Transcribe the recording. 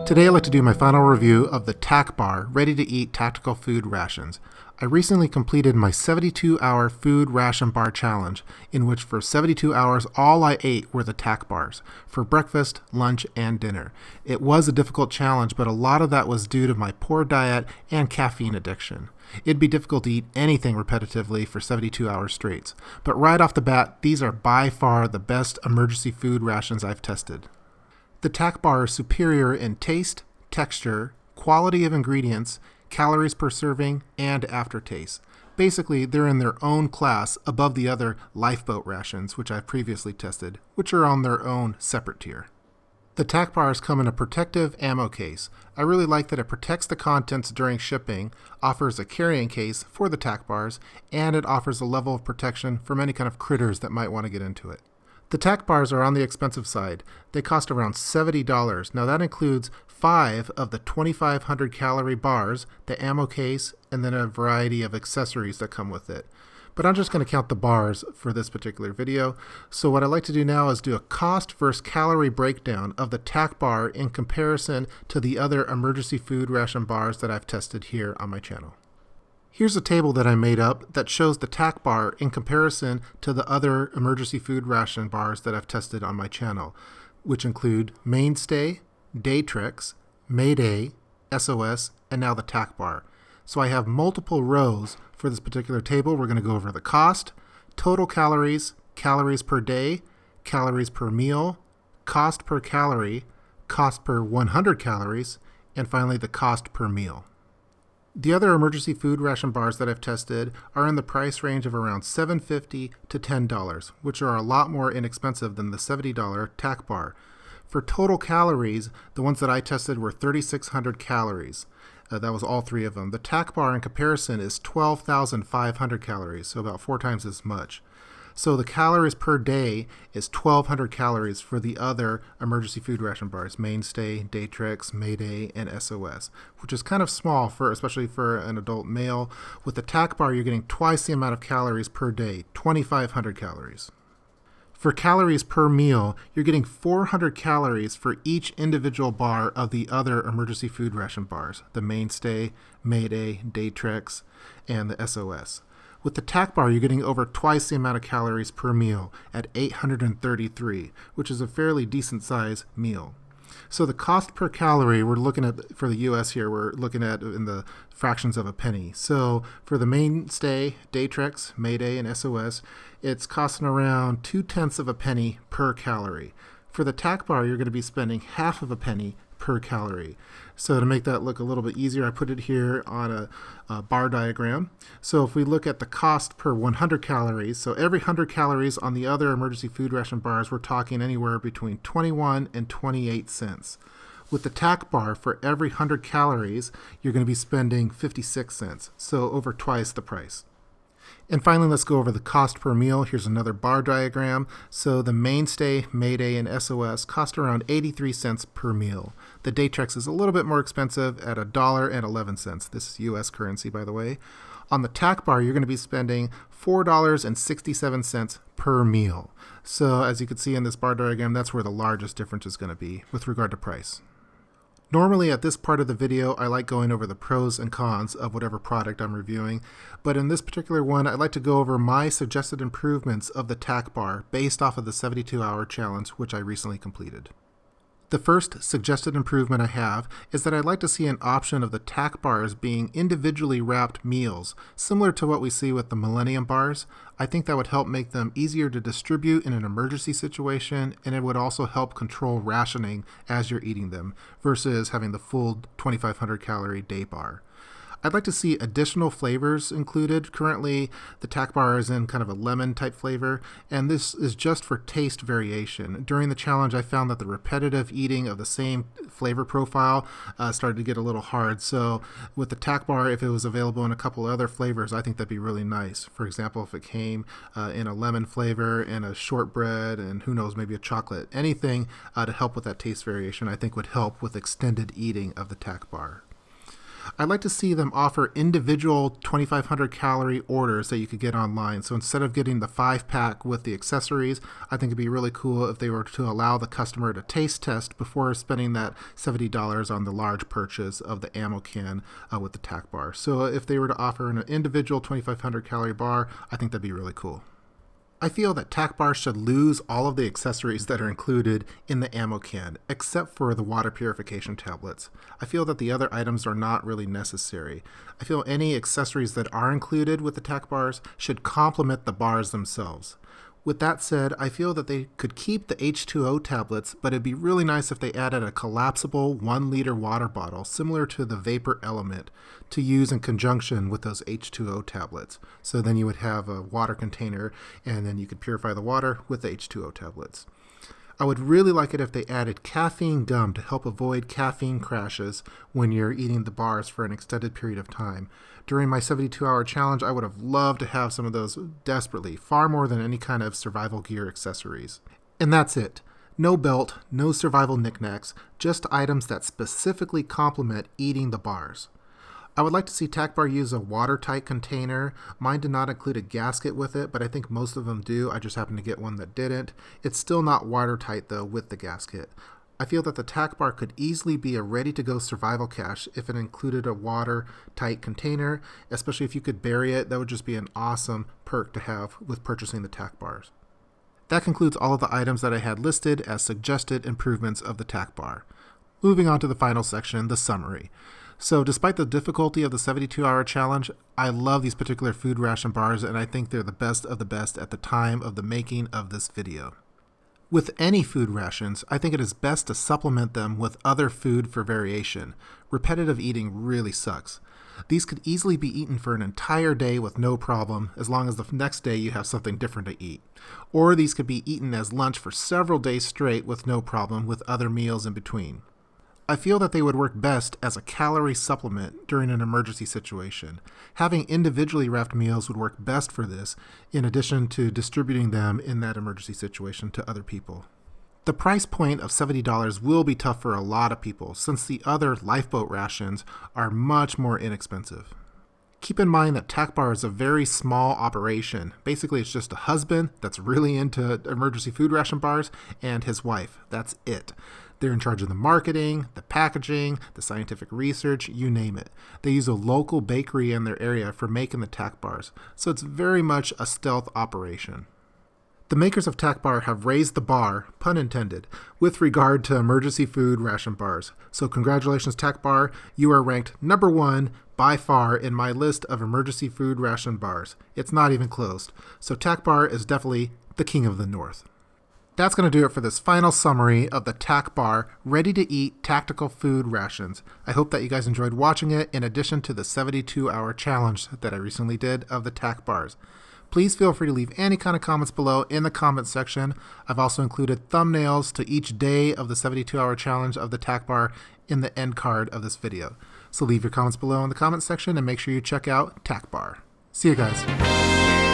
Today I'd like to do my final review of the TAC-BAR ready-to-eat tactical food rations. I recently completed my 72-hour food ration bar challenge, in which for 72 hours all I ate were the TAC-BARs, for breakfast, lunch, and dinner. It was a difficult challenge, but a lot of that was due to my poor diet and caffeine addiction. It'd be difficult to eat anything repetitively for 72 hours straight. But right off the bat, these are by far the best emergency food rations I've tested. The TAC-BAR is superior in taste, texture, quality of ingredients, calories per serving, and aftertaste. Basically, they're in their own class above the other lifeboat rations, which I've previously tested, which are on their own separate tier. The TAC-BARs come in a protective ammo case. I really like that it protects the contents during shipping, offers a carrying case for the TAC-BARs, and it offers a level of protection from any kind of critters that might want to get into it. The TAC-BARs are on the expensive side. They cost around $70. Now that includes 5 of the 2,500 calorie bars, the ammo case, and then a variety of accessories that come with it. But I'm just going to count the bars for this particular video. So what I'd like to do now is do a cost versus calorie breakdown of the TAC-BAR in comparison to the other emergency food ration bars that I've tested here on my channel. Here's a table that I made up that shows the TAC-BAR in comparison to the other emergency food ration bars that I've tested on my channel, which include Mainstay, Daytrix, Mayday, SOS, and now the TAC-BAR. So I have multiple rows for this particular table. We're going to go over the cost, total calories, calories per day, calories per meal, cost per calorie, cost per 100 calories, and finally the cost per meal. The other emergency food ration bars that I've tested are in the price range of around $7.50 to $10, which are a lot more inexpensive than the $70 TAC-BAR. For total calories, the ones that I tested were 3,600 calories. That was all 3 of them. The TAC-BAR in comparison is 12,500 calories, so about 4 times as much. So the calories per day is 1,200 calories for the other emergency food ration bars, Mainstay, Daytrix, Mayday, and SOS, which is kind of small, especially for an adult male. With the TAC-BAR, you're getting twice the amount of calories per day, 2,500 calories. For calories per meal, you're getting 400 calories for each individual bar of the other emergency food ration bars, the Mainstay, Mayday, Daytrix, and the SOS. With the TAC-BAR, you're getting over twice the amount of calories per meal at 833, which is a fairly decent size meal. So the cost per calorie, we're looking at, for the US here, we're looking at in the fractions of a penny. So for the Mainstay, Daytrix, Mayday, and SOS, it's costing around 2/10 of a penny per calorie. For the TAC-BAR, you're going to be spending half of a penny per calorie. So to make that look a little bit easier, I put it here on a bar diagram. So if we look at the cost per 100 calories, so every 100 calories on the other emergency food ration bars, we're talking anywhere between 21 and 28 cents. With the TAC-BAR, for every 100 calories, you're going to be spending 56 cents, so over twice the price. And finally, let's go over the cost per meal. Here's another bar diagram. So the Mainstay, Mayday, and SOS cost around 83 cents per meal. The Daytrix is a little bit more expensive at $1.11. This is US currency, by the way. On the TAC-BAR, you're going to be spending $4.67 per meal. So as you can see in this bar diagram, that's where the largest difference is going to be with regard to price. Normally at this part of the video, I like going over the pros and cons of whatever product I'm reviewing, but in this particular one, I'd like to go over my suggested improvements of the TAC-BAR based off of the 72-hour challenge, which I recently completed. The first suggested improvement I have is that I'd like to see an option of the TAC-BARs being individually wrapped meals, similar to what we see with the Millennium bars. I think that would help make them easier to distribute in an emergency situation, and it would also help control rationing as you're eating them, versus having the full 2,500 calorie day bar. I'd like to see additional flavors included. Currently, the TAC-BAR is in kind of a lemon type flavor, and this is just for taste variation. During the challenge, I found that the repetitive eating of the same flavor profile started to get a little hard. So with the TAC-BAR, if it was available in a couple other flavors, I think that'd be really nice. For example, if it came in a lemon flavor and a shortbread and who knows, maybe a chocolate, anything to help with that taste variation, I think would help with extended eating of the TAC-BAR. I'd like to see them offer individual 2,500 calorie orders that you could get online. So instead of getting the 5-pack with the accessories, I think it'd be really cool if they were to allow the customer to taste test before spending that $70 on the large purchase of the ammo can with the TAC-BAR. So if they were to offer an individual 2,500 calorie bar, I think that'd be really cool. I feel that TAC-BAR should lose all of the accessories that are included in the ammo can, except for the water purification tablets. I feel that the other items are not really necessary. I feel any accessories that are included with the TAC-BARs should complement the bars themselves. With that said, I feel that they could keep the H2O tablets, but it'd be really nice if they added a collapsible 1-liter water bottle similar to the Vapor Element to use in conjunction with those H2O tablets. So then you would have a water container and then you could purify the water with the H2O tablets. I would really like it if they added caffeine gum to help avoid caffeine crashes when you're eating the bars for an extended period of time. During my 72-hour challenge, I would have loved to have some of those desperately, far more than any kind of survival gear accessories. And that's it. No belt, no survival knickknacks, just items that specifically complement eating the bars. I would like to see TAC-BAR use a watertight container. Mine did not include a gasket with it, but I think most of them do. I just happened to get one that didn't. It's still not watertight though with the gasket. I feel that the TAC-BAR could easily be a ready-to-go survival cache if it included a watertight container, especially if you could bury it. That would just be an awesome perk to have with purchasing the TAC-BARs. That concludes all of the items that I had listed as suggested improvements of the TAC-BAR. Moving on to the final section, the summary. So despite the difficulty of the 72-hour challenge, I love these particular food ration bars and I think they're the best of the best at the time of the making of this video. With any food rations, I think it is best to supplement them with other food for variation. Repetitive eating really sucks. These could easily be eaten for an entire day with no problem, as long as the next day you have something different to eat. Or these could be eaten as lunch for several days straight with no problem, with other meals in between. I feel that they would work best as a calorie supplement during an emergency situation. Having individually wrapped meals would work best for this, in addition to distributing them in that emergency situation to other people. The price point of $70 will be tough for a lot of people, since the other lifeboat rations are much more inexpensive. Keep in mind that TAC-BAR is a very small operation. Basically, it's just a husband that's really into emergency food ration bars and his wife. That's it. They're in charge of the marketing, the packaging, the scientific research, you name it. They use a local bakery in their area for making the TAC-BARs, so it's very much a stealth operation. The makers of TAC-BAR have raised the bar, pun intended, with regard to emergency food ration bars. So congratulations, TAC-BAR, you are ranked number 1 by far in my list of emergency food ration bars. It's not even close. So TAC-BAR is definitely the king of the North. That's going to do it for this final summary of the TAC-BAR ready-to-eat tactical food rations. I hope that you guys enjoyed watching it in addition to the 72-hour challenge that I recently did of the TAC-BARs. Please feel free to leave any kind of comments below in the comment section. I've also included thumbnails to each day of the 72-hour challenge of the TAC-BAR in the end card of this video. So leave your comments below in the comment section and make sure you check out TAC-BAR. See you guys.